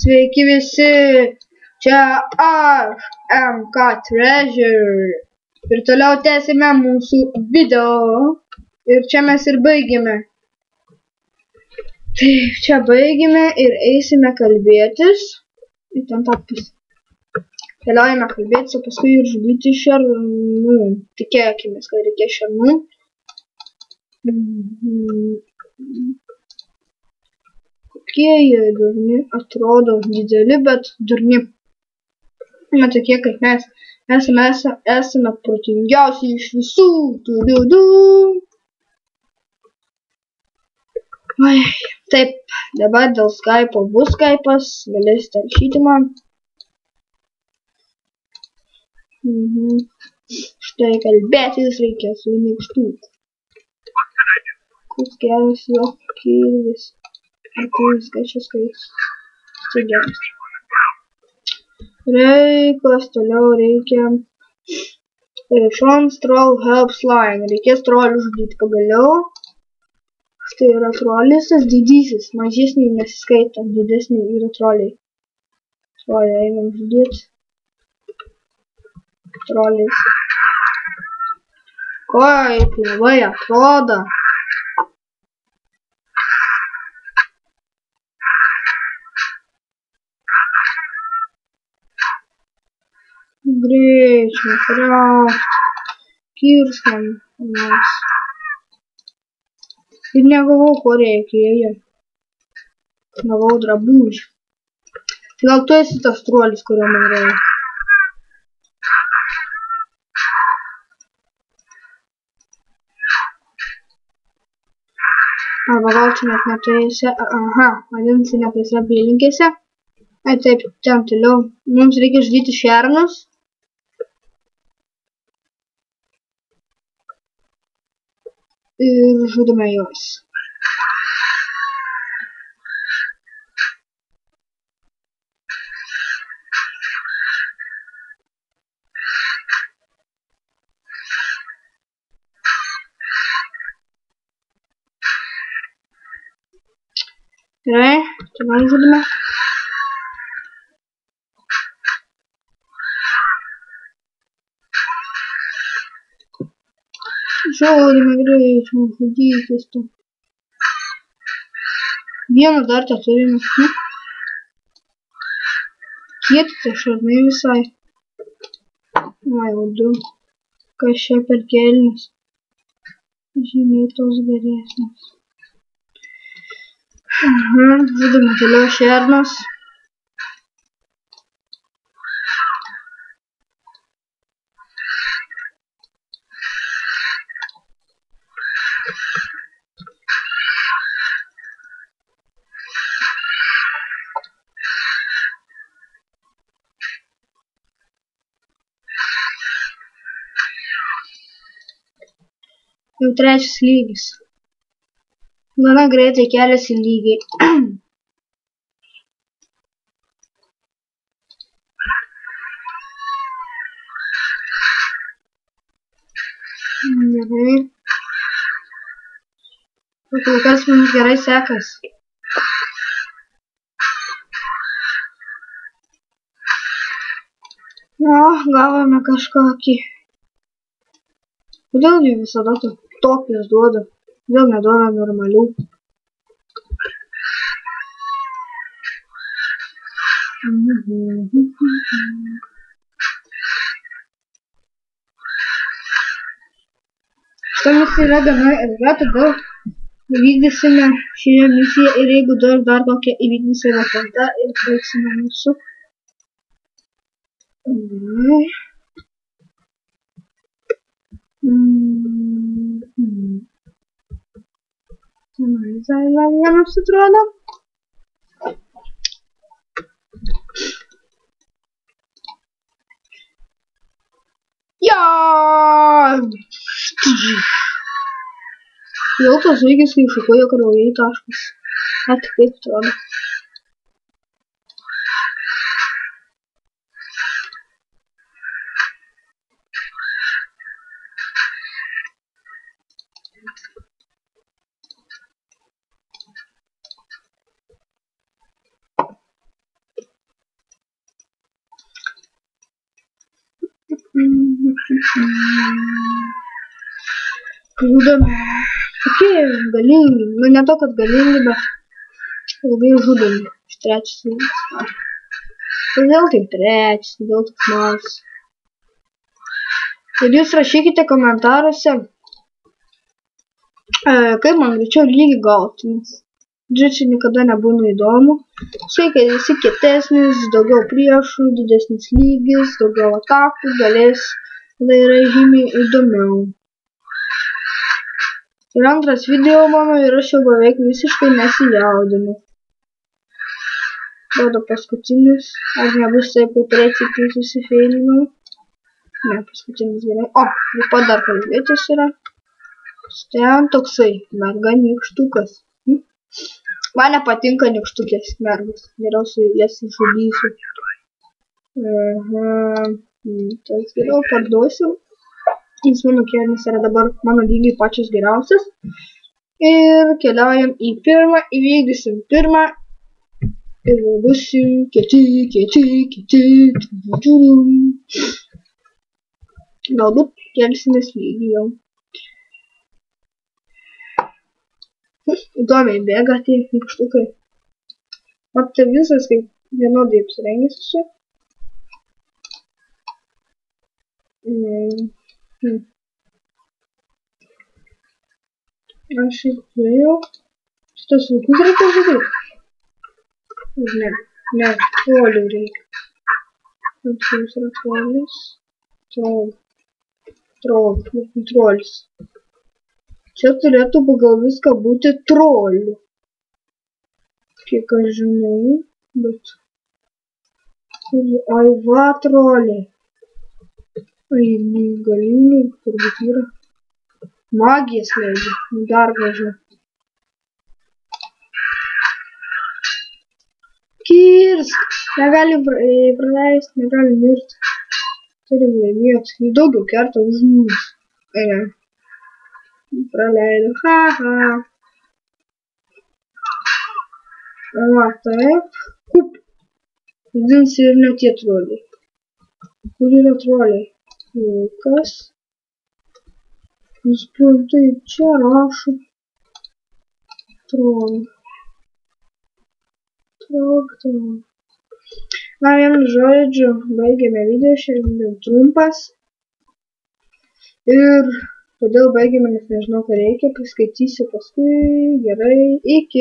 Sveiki visi, čia aš, MK Treasure. Ir toliau tęsime mūsų video. Ir čia mes ir baigėme. Tai čia baigėme ir eisime kalbėtis. Ir ten tapus. Keliaujame kalbėtis, o paskui ir žudyti šernų. Tikėkimės, kad reikės šernų. Kokie jie durni, atrodo dideli, bet durni. Ne tokie kaip mes. Esame protingiausi iš visų. Taip, dabar dėl Skype'o bus Skype'as, galėsite rašyti man. Štai kalbėtis reikia su nykštuku. Koks geras jo kirvis. Ar kuris kažkas kais. Tai geras. Reiklas toliau reikia. Šons troll helps line. Reikės trolių žudyti pagaliau. Štai yra trolis, tas didysis. Mažesnį nesiskaito. Didesnį yra troliai. Troliai einam žudyti. Trolis. Kaip labai atrodo. Greičiau, kraut. Kirstam. Ir negavau, ko reikėjo. Negavau drabužių. Tai gal tu esi tas trolis, kurio man reikia. Arba gal čia net neturėsi. Aha, vadinasi neturėsi apylinkėse. Ai taip, ten toliau. Mums reikia žudyti šernus. Ir žudome juos. Gerai, toliau žudome. Žudime greičiau, žudytis tu. Vieną dar tą turime. Kiek tie šarnai visai? Na jau du. Kas čia per kelnes? Žymiai tos geresnės. Žudome toliau šernus. Jau trečias lygis. Gana greitai keliasi lygiai. Gerai. Kol kas mums gerai sekas. Gavome kažkokį. Kodėl jie visada tokius duoda? Kodėl neduoda normalių? Šita misija yra gana ilga, todėl įvykdysime šią misiją ir jeigu dar kokią įvykdysime tada ir baigsime mūsų. Tenai vienas atrodo. Jau tas vaikis, kai šukuoja kraujai taškas. Net kaip atrodo. žudomi. Tokie galingi. Nu, ne to, kad galingi, bet ilgai žudomi. Iš trečias lygis. Kodėl taip trečias, kodėl toks mažas. Ir jūs rašykite komentaruose, kaip man greičiau lygį gauti, nes džičiai niekada nebūna įdomu. Kai esi kietesnis, daugiau priešų, didesnis lygis, daugiau atakų, galės, tada yra žymiai įdomiau. Ir antras video mano ir aš jau beveik visiškai nesijaudinu. Duoda paskutinis, ar nebus taip, kaip recikai susifeilinau. Ne, paskutinis gerai. O, taip pat dar kalbėtis yra. Ten toksai, merga nykštukas. Man nepatinka nykštukės mergas. Geriausiai jas žudysiu. Tas geriau parduosiu. Nes mano kelnes yra dabar mano lygiai pačios geriausias. Ir keliaujam į pirmą, įvykdysim pirmą. Ir busim kieti. Galbūt kelsimės lygį jau. Įdomiai bėga tie nykštukai. Matote visas kaip vienodai apsirengęs esu. Aš ir turėjau. Šitas vaikus reikia žudyti? Ne, trolių reikia. Koks yra trolis? Trolis. Čia turėtų pagal viską būti trolių. Kiek aš žinau, bet... Ai, va, troliai. Ai, galingai, turbūt yra. Magija skleidžia, dar gražiau. Kirsk! Negali praleisti, negali mirti. Turim laimėti. Daugiau kerta už mus. Ai, ne. Praleido. Haha. Va, taip. Kup. Vadinasi ir ne tie troliai. Kur yra troliai? Kas? Nusprendai, čia rašo. Troliai. Na, vienu žodžiu, baigėme video, šiandien trumpas. Ir kodėl baigėme, nes nežinau, ką reikia, paskaitysiu paskui. Gerai, iki.